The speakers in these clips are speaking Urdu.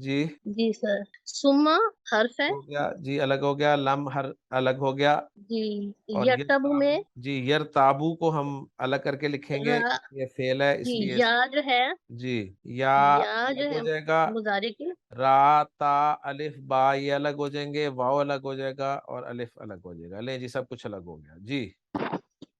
جی جی سر، سما حرف ہے، ہو گیا جی، الگ ہو گیا، لم ہر الگ ہو گیا، جی اور یر یرتبو میں تابو جی، یر تابو کو ہم الگ کر کے لکھیں گے، را، یہ فعل ہے اس جی لیے یا جو ہے، جی، یا یا جو الگ ہو ہے جائے گا، مضارع کی، را تا الف با یہ الگ ہو جائیں گے، واؤ الگ ہو جائے گا، اور الف الگ ہو جائے گا، لیں جی سب کچھ الگ ہو گیا جی،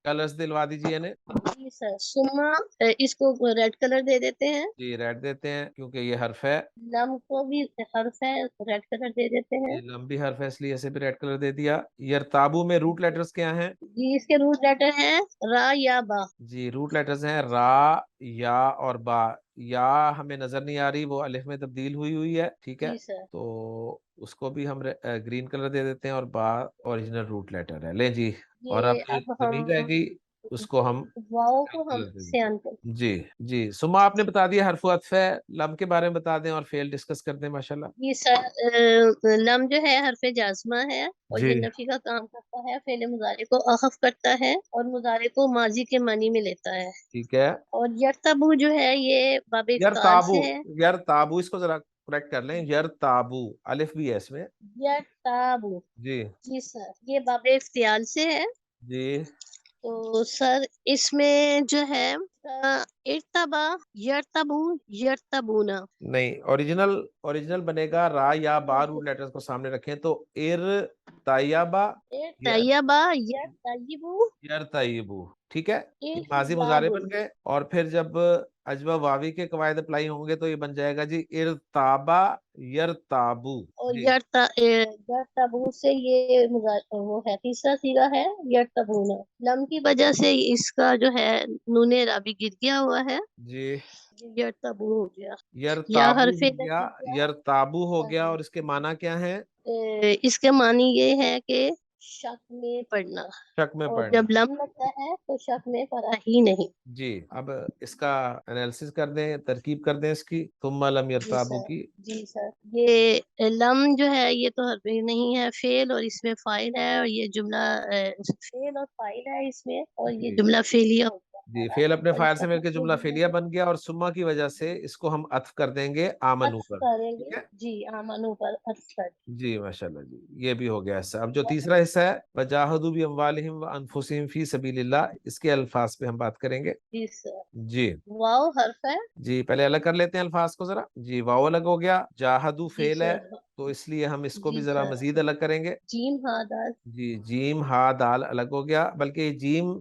کلرز دلوا دیجیے انہیں، جی سر سما، اس کو ریڈ کلر دے دیتے ہیں، جی ریڈ دیتے ہیں کیونکہ یہ حرف ہے، لم کو بھی حرف ہے، ریڈ کلر دے دیتے ہیں، جی لمبی حرف ہے اس لیے اسے بھی ریڈ کلر دے دیا، یرتابو میں روٹ لیٹرز کیا ہیں؟ جی اس کے روٹ لیٹر ہیں را یا با، جی روٹ لیٹرز ہیں را، یا اور با، یا ہمیں نظر نہیں آ رہی، وہ الف میں تبدیل ہوئی ہوئی ہے، ٹھیک ہے، جی سر، تو اس کو بھی ہم گرین کلر دے دیتے ہیں، اور با اوریجنل روٹ لیٹر ہے، لیں جی، اور اب یہ ایک اب ہم ضمیر رہ گئی، اس کو ہم واؤ کو ہم کلر دے دیتے سیان کر، ہیں۔ جی جی، سما آپ نے بتا دیا حرف عطف ہے، لم کے بارے میں بتا دیں اور فعل ڈسکس کر دیں ماشاءاللہ۔ جی سر، لم جو ہے حرف جازمہ ہے اور جی یہ نفی کا کام کرتا ہے، فعل مضارع کو اخف کرتا ہے اور مضارع کو ماضی کے معنی میں لیتا ہے، ٹھیک ہے، اور یرتبو جو ہے یہ باب یر افتعال تابو، سے ہے، یر تابو اس کو ذرا کریکٹ کر لیں، یر تابو الف بھی ہے اس میں، یرتابو، جی جی سر یہ باب افتعال سے ہے، جی، تو سر اس میں جو ہے ارتبا، یرتبو، یرتبونا، نہیں، اوریجنل بنے گا را یا با روٹ لیٹرز کو سامنے رکھیں تو ار طیبہ طیبہ، یرتیبو، یر طیبو، ٹھیک ہے، یہ ماضی مضارع ارتبابن، بن گئے، اور پھر جب اجوا واوی کے قواعد اپلائی ہوں گے تو یہ بن جائے گا جی ارتابا یرتابو، اور جی یرتبو سے یہ وہ ہے تیسرا سیغہ ہے یرتبونا، لم کی وجہ سے اس کا جو ہے نون رابی گر گیا ہوا ہے، جی، یرتبو ہو گیا، یا یرتابو حرف ہو گیا، لطیفہ، یرتابو ہو گیا، اور اس کے معنی کیا ہیں؟ اس کے معنی یہ ہے کہ شک میں پڑھنا، شک میں اور پڑھنا، جب لم لگتا ہے تو شک میں پڑا ہی نہیں، جی، اب اس کا انالیسس کر دیں، ترکیب کر دیں اس کی، ثم لم جی یرتابو سر، کی، جی سر یہ لم جو ہے یہ تو حرف نہیں ہے، فعل اور اس میں فاعل ہے، اور یہ جملہ فعل اور فاعل ہے اس میں، اور یہ جی جملہ فعلیہ ہوتا ہے جی، ہمارا، فعل اپنے اور اس فاعل کا سے مل کے مطلب جملہ یہ فعلیہ ہے بن گیا، اور سما کی وجہ سے اس کو ہم عطف کر دیں گے آمنو عطف پر، کریں ٹھیک گے، ہے، جی آمنو پر عطف کر، جی ماشاءاللہ جی، یہ بھی ہو گیا حصہ، اب جو تیسرا حصہ ہے وجاہدوا باموالہم وانفسہم فی سبیل اللہ، اس کے الفاظ پہ ہم بات کریں گے، جی سر، جی واو حرف ہے، جی، پہلے الگ کر لیتے ہیں الفاظ کو ذرا، جی واو الگ ہو گیا، جاہدو جی فعل ہے سر، تو اس لیے ہم اس کو بھی جی ذرا سر مزید الگ کریں گے، جیم ہادر، جی جیم ہا دال الگ ہو گیا، بلکہ یہ جیم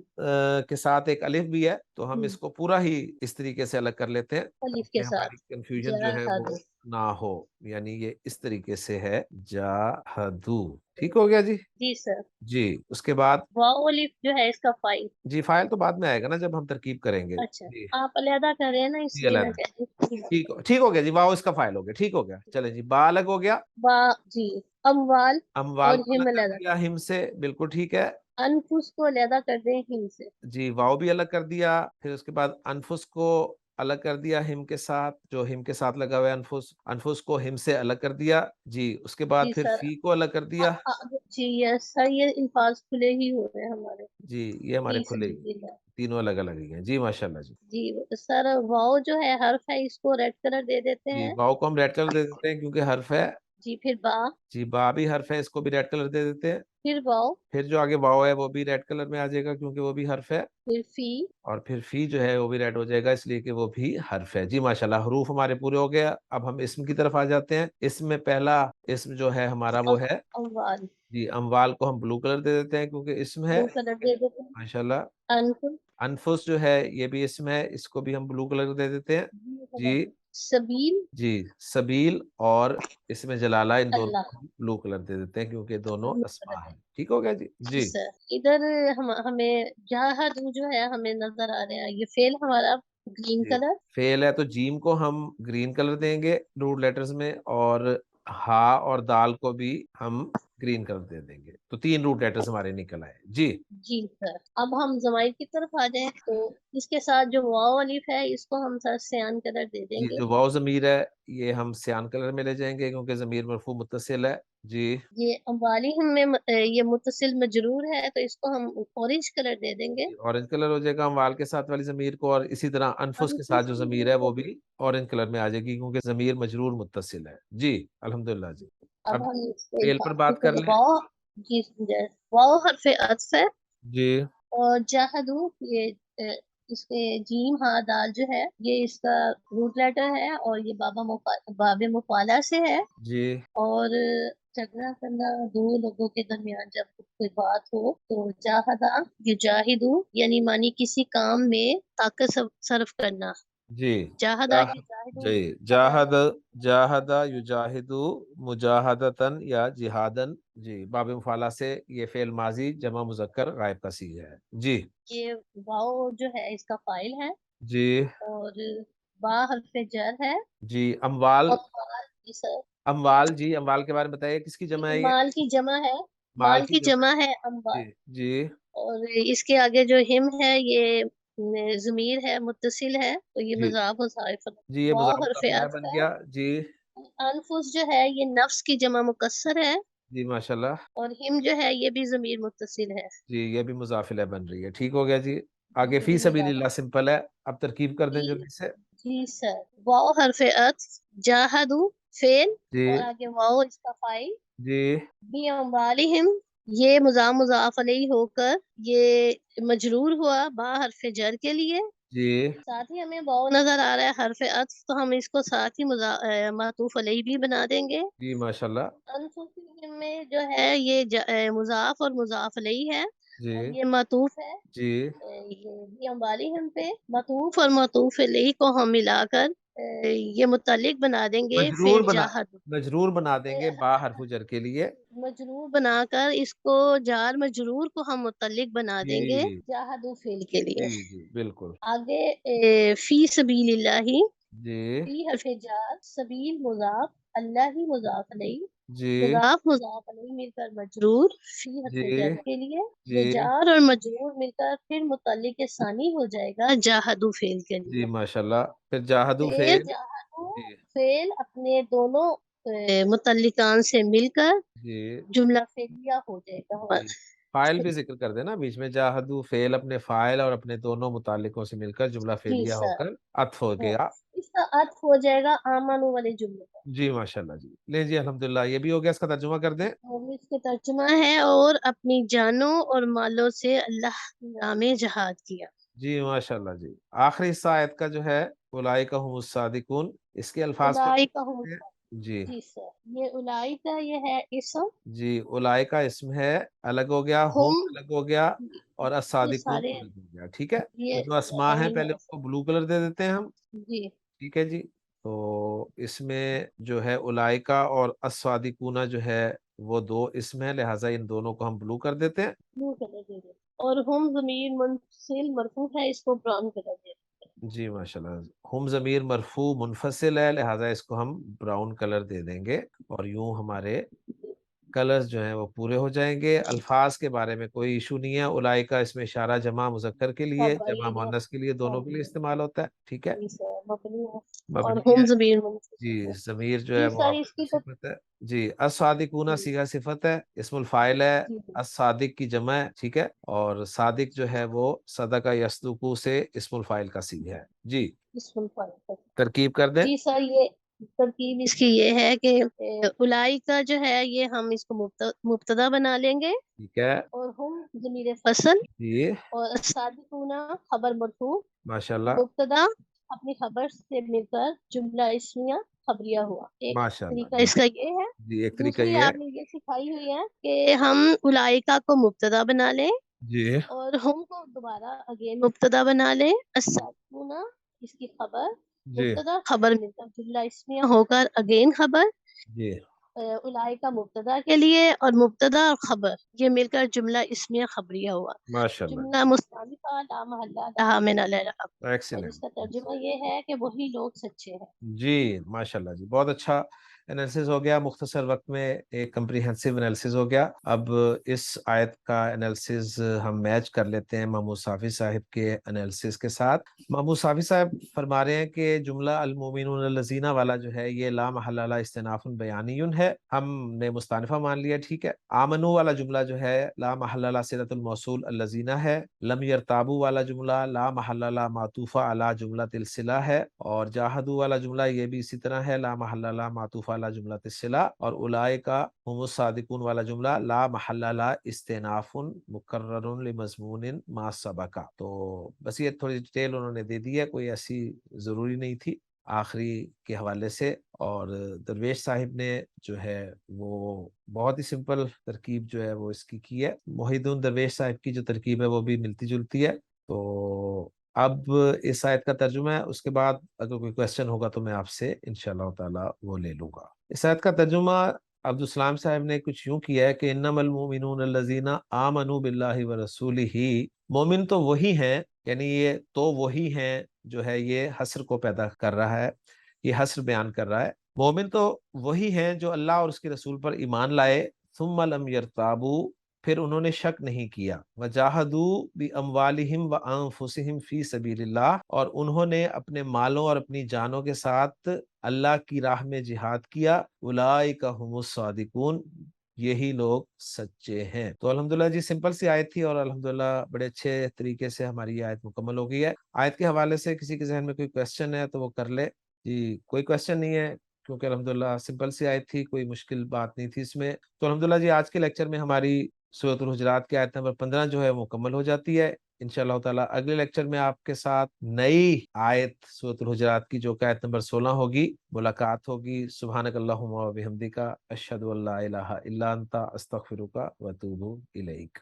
کے ساتھ ایک الف بھی ہے تو ہم اس کو پورا ہی اس طریقے سے الگ کر لیتے ہیں الف تاکہ کے ہماری ساتھ، کنفیوژن جو ہے وہ جاہدو، نہ ہو، یعنی یہ اس طریقے سے ہے جاہدو، ٹھیک ہو گیا جی، جی سر، جی اس کے بعد واو الف جو ہے اس کا فائل، جی فائل تو بعد میں آئے گا نا جب ہم ترکیب کریں گے، اچھا جی آپ علیحدہ کر رہے ہیں نا اس جی لیے میں علیحدہ، کہتی ہوں، ٹھیک ہو گیا جی، واؤ اس کا فائل ہو گیا، ٹھیک ہو گیا، چلیں جی با الگ ہو گیا، با، جی اموال اموال اور کو ہم الگ کر علیحدہ، دیا ہم سے، بالکل ٹھیک ہے، انفس کو علیحدہ کر دیں ہم سے، جی واؤ بھی الگ کر دیا، پھر اس کے بعد انفس کو الگ کر دیا ہم کے ساتھ، جو ہم کے ساتھ لگا ہوا ہے انفس کو ہم سے الگ کر دیا، جی اس کے بعد جی پھر سر، فی کو الگ کر دیا، جی یس سر یہ الفاظ کھلے ہی ہو رہے ہیں ہمارے، جی یہ ہمارے فی کھلے ہی سبیل اللہ، تینوں الگ الگ ہی ہیں، جی ماشاءاللہ جی، جی سر واؤ جو ہے حرف ہے اس کو ریڈ کلر دے دیتے جی ہیں، واؤ کو ہم ریڈ کلر دے دیتے ہیں کیونکہ حرف ہے، جی پھر با، جی با بھی حرف ہے، اس کو بھی ریڈ کلر دے دیتے ہیں، پھر واؤ، پھر جو آگے واؤ ہے وہ بھی ریڈ کلر میں آ جائے گا کیونکہ وہ بھی حرف ہے، پھر فی، اور پھر فی جو ہے وہ بھی ریڈ ہو جائے گا اس لیے کہ وہ بھی حرف ہے، جی ماشاءاللہ حروف ہمارے پورے ہو گیا، اب ہم اسم کی طرف آ جاتے ہیں، اسم میں پہلا اسم جو ہے ہمارا وہ ہے، اموال، جی اموال کو ہم بلو کلر دے دیتے ہیں کیونکہ اسم ہے، بلو کلر دے دیتے ہیں، ماشاءاللہ، انفس، انفس جو ہے یہ بھی اسم ہے، اس کو بھی ہم بلو کلر دے دیتے ہیں، جی سبیل، جی سبیل اور اسم جلالہ ان دونوں اللہ، کو ہم بلو کلر دے دیتے ہیں کیونکہ دونوں بلو کلر اسماء دے، ہیں، ٹھیک ہو گیا جی، جی جی سر ادھر ہمیں جاہدو جو ہے ہمیں نظر آ رہا ہے یہ فعل ہمارا گرین جی کلر، فعل ہے تو جیم کو ہم گرین کلر دیں گے روٹ لیٹرز میں، اور ہا اور دال کو بھی ہم گرین کلر دے دیں گے، تو تین روٹ لیٹرز ہمارے نکل آئے، جی جی سر اب ہم ضمائر کی طرف آ جائیں تو اس کے ساتھ جو واو الف ہے اس کو ہم سر سیان کلر دے دیں جی گے، جو واؤ ضمیر ہے یہ ہم سیان کلر میں لے جائیں گے کیونکہ ضمیر مرفوع متصل ہے، جی یہ اموالہم میں یہ متصل مجرور ہے تو اس کو ہم اورنج کلر دے دیں گے. اورنج کلر ہو جائے گا اموال کے ساتھ والی ضمیر کو، اور اسی طرح انفس کے ساتھ جو ضمیر ہے وہ بھی اورنج کلر میں آ جائے گی کیونکہ ضمیر مجرور متصل ہے. جی الحمدللہ. جی اب اب ہم اس پہ فعل پر بات کر لیں. واو. جی واو حرف عطف ہے. جی اور جاہدو یہ اس کے جیم ہاں دال جو ہے یہ اس کا روٹ لیٹر ہے اور یہ باب مفعلہ سے ہے. جی اور جھگڑا کرنا دو لوگوں کے درمیان جب کوئی بات ہو تو جاہدہ یجاہدو یعنی مانی کسی کام میں طاقت صرف کرنا. جی جاہدہ یجاہدو جی جاہد جاہد یجاہدو مجاہدتن یا جہادن. جی باب مفعلہ سے یہ فعل ماضی جمع مذکر غائب کا صیغہ ہے. جی یہ واؤ جو ہے اس کا فاعل ہے. جی اور با حرف جر ہے. جی اموال. اور فعال جی سر. اموال. جی اموال کے بارے میں بتائیے کس کی جمع ہے یہ؟ مال کی جمع ہے. مال مال کی کی جمع. جمع ہے اموال. جی جی اور اس کے آگے جو ہم ہے یہ ضمیر ہے متصل ہے تو یہ جی مضاف مضاف. جی یہ واو مضاف حرف مضاف عطف بن ہے. گیا. جی انفس جو ہے یہ نفس کی جمع مکسر ہے. جی ماشاءاللہ. اور ہم جو ہے یہ بھی ضمیر متصل ہے. جی یہ بھی مضاف الیہ بن رہی ہے. ٹھیک ہو گیا. جی آگے فی یہ سبیل مضاف. اللہ سمپل ہے. اب ترکیب کر دیں جی جلدی سے. جی سر. واو حرف عطف جاہدو فعل جی اور آگے واو اس کا فاعل. جی بی اموالہم یہ مضاف علیہ ہو کر یہ مجرور ہوا با حرف جر کے لیے. جی ساتھ ہی ہمیں واو نظر آ رہا ہے حرف عطف تو ہم اس کو ساتھ ہی معطوف علیہ بھی بنا دیں گے. جی ماشاءاللہ. انفسہم میں جو ہے یہ مضاف اور مضاف علیہ ہے جی اور یہ معطوف ہے. جی یہ اموالہم پہ معطوف اور معطوف علیہ کو ہم ملا کر یہ متعلق بنا دیں گے مجرور فعل بنا جاہد. مجرور بنا دیں گے با حرف جر کے لیے. مجرور بنا کر اس کو جار مجرور کو ہم متعلق بنا دیں گے جی جاہدو فعل کے لیے. جی جی بالکل. آگے فی سبیل اللہ. جی فی حرف جار سبیل مضاف اللہ ہی مضاف علیہ. جی مضاف مضاف علیہ مل کر مجرور فی حرف جی جر کے لیے. جی یہ جار اور مجرور مل کر پھر متعلق ثانی ہو جائے گا جاہدو فعل کے جی لیے. ماشاءاللہ. پھر جاہدو فعل فعل. جاہدو جی فعل اپنے دونوں متعلقان سے مل کر جی جملہ فعلیہ ہو جائے گا. جی فائل بھی ذکر کر دینا بیچ میں. جاہدو فعل اپنے فائل اور اپنے دونوں متعلقوں سے مل کر جملہ جی فعلیہ ہو سر. کر عطف ہو ہاں گیا. اس کا عطف ہو جائے گا آمنو والے جملے پر. جی ماشاءاللہ. جی لیں جی الحمدللہ یہ بھی ہو گیا. اس کا ترجمہ کر دیں. اور اس کے ترجمہ ہے اور اپنی جانوں اور مالوں سے اللہ کی راہ میں جہاد کیا. جی ماشاءاللہ. جی آخری حصہ آیت کا جو ہے اولئک هم الصادقون اس کے الفاظ کو اولائکا ہم. جی جی سر. یہ اولائکا یہ ہے اسم. جی اولئک اسم ہے الگ ہو گیا. ہم ہم الگ ہو گیا اور یہ الصادقون سارے الگ ہو گیا. ٹھیک ہے. یہ یہ جو اسماء ہیں ضمیر پہلے ہے ان سر. کو بلو کلر دے دیتے ہیں ہم. جی ٹھیک ہے جی. تو اس میں جو ہے اولئک اور الصادقون جو ہے وہ دو اسم ہیں لہٰذا ان دونوں کو ہم بلو کر دیتے ہیں. بلو کلر دے دیں. اور ہم ضمیر منفصل مرفوع ہے اس کو براؤن کلر دے دیں. جی ماشاءاللہ. ہم ضمیر مرفوع منفصل ہے لہٰذا اس کو ہم براؤن کلر دے دیں گے اور یوں ہمارے کلرز جو ہیں وہ پورے ہو جائیں گے. الفاظ کے بارے میں کوئی ایشو نہیں ہے. اولئک اس میں اشارہ جمع مذکر کے لیے جمع مؤنث کے لیے دونوں کے لیے استعمال ہوتا ہے. ٹھیک ہے. جی سر مبنی ہے. اور مبنی ہے. ہم ضمیر منفصل جی ہے. ضمیر جو ہے جی وہ سر آپ اس کا کی صفت ہے. جی الصادقون جی صیغہ صفت ہے. اسم الفاعل ہے. جی الصادق کی جمع ہے. ٹھیک ہے. اور صادق جو ہے وہ صدقہ یصدق سے اسم الفاعل کا صیغہ ہے. جی بسم اللہ. ترکیب کر دیں. جی سر یہ ترکیب اس کی یہ ہے کہ اولائک کا جو ہے یہ ہم اس کو مبتدا بنا لیں گے. ٹھیک ہے. اور ہم ضمیر فصل جی اور الصادقون خبر مرفوع. ماشاءاللہ. مبتدا اپنی خبر سے مل کر جملہ اسمیہ خبریہ ہوا. ایک ماشاءاللہ. طریقہ جی اس کا یہ ہے. جی ایک طریقہ دوسری یہ ہے. آپ نے یہ سکھائی ہوئی ہے کہ ہم اولائکا کو مبتدا بنا لیں جی اور ہم کو دوبارہ اگین مبتدا بنا لیں. الصادقون اس کی خبر جی مبتدا خبر مل کر جملہ اسمیہ ہو کر اگین خبر. جی اولائکا مبتدا کے لیے اور مبتدا اور خبر یہ مل کر جملہ اسمیہ خبریہ ہوا. ماشاءاللہ. جملہ مستانفہ لا محلہ لہا من الاعراب. اور اس ایکسیلنٹ. کا ترجمہ یہ ہے کہ وہی لوگ سچے ہیں. جی ماشاءاللہ. جی بہت اچھا. انالیسز ہو گیا، مختصر وقت میں ایک کمپریہنسو انالیسز ہو گیا۔ اب اس آیت کا انالیسز ہم میچ کر لیتے ہیں محمود صافی صاحب کے انالیسز کے ساتھ۔ محمود صافی صاحب فرما رہے ہیں کہ جملہ المومنون الذین والا جو ہے یہ لا محل لا استناف بیانی ہے، ہم نے مستانفہ مان لیا، ٹھیک ہے۔ آمنو والا جملہ جو ہے لا محل لا صلۃ الموصول الذین ہے، لم یرتابو والا جملہ لا محل لا معطوفہ علی جملہ الصلہ ہے، اور جاہدو والا جملہ یہ بھی اسی طرح ہے، لا محل لا معطوفہ علی جملہ الصلہ، اور اولئک هم الصادقون والا جملہ لا محل لا استناف مکرر لمضمون ما سبق۔ تو بس یہ تھوڑی ڈیٹیل انہوں نے دے دی ہے، کوئی ایسی ضروری نہیں تھی آخری کے حوالے سے۔ اور درویش صاحب نے جو ہے وہ بہت ہی سمپل ترکیب جو ہے وہ اس کی ہے، محیدون درویش صاحب کی جو ترکیب ہے وہ بھی ملتی جلتی ہے۔ تو اب اس آیت کا ترجمہ ہے، اس کے بعد اگر کوئی کویسچن ہوگا تو میں آپ سے انشاءاللہ تعالی وہ لے لوں گا۔ اس آیت کا ترجمہ عبدالسلام صاحب نے کچھ یوں کیا ہے کہ انما المؤمنون الذین آمنوا باللہ ورسولہ، مومن تو وہی ہیں، یعنی یہ تو وہی ہیں جو ہے یہ حصر کو پیدا کر رہا ہے، یہ حصر بیان کر رہا ہے۔ مومن تو وہی ہیں جو اللہ اور اس کے رسول پر ایمان لائے، ثم لم یرتابوا، پھر انہوں نے شک نہیں کیا، وجاہدوا باموالہم وانفسہم فی سبیل اللہ، اور انہوں نے اپنے مالوں اور اپنی جانوں کے ساتھ اللہ کی راہ میں جہاد کیا، اولئک هم الصادقون، یہی لوگ سچے ہیں۔ تو الحمدللہ جی سمپل سی آیت تھی، اور الحمدللہ بڑے اچھے طریقے سے ہماری یہ آیت مکمل ہو گئی ہے۔ آیت کے حوالے سے کسی کے ذہن میں کوئی کویسچن ہے تو وہ کر لے جی۔ کوئی کویسچن نہیں ہے کیونکہ الحمدللہ سمپل سی آیت تھی، کوئی مشکل بات نہیں تھی اس میں۔ تو الحمدللہ جی آج کے لیکچر میں ہماری سورۃ الحجرات کی آیت نمبر 15 جو ہے مکمل ہو جاتی ہے۔ انشاءاللہ تعالیٰ اگلے لیکچر میں آپ کے ساتھ نئی آیت سورۃ الحجرات کی جو کہ آیت نمبر 16 ہوگی ملاقات ہوگی۔ سبحانک اللہم و بحمدک، اشہد ان لا الہ الا انت، استغفرک و اتوب الیک۔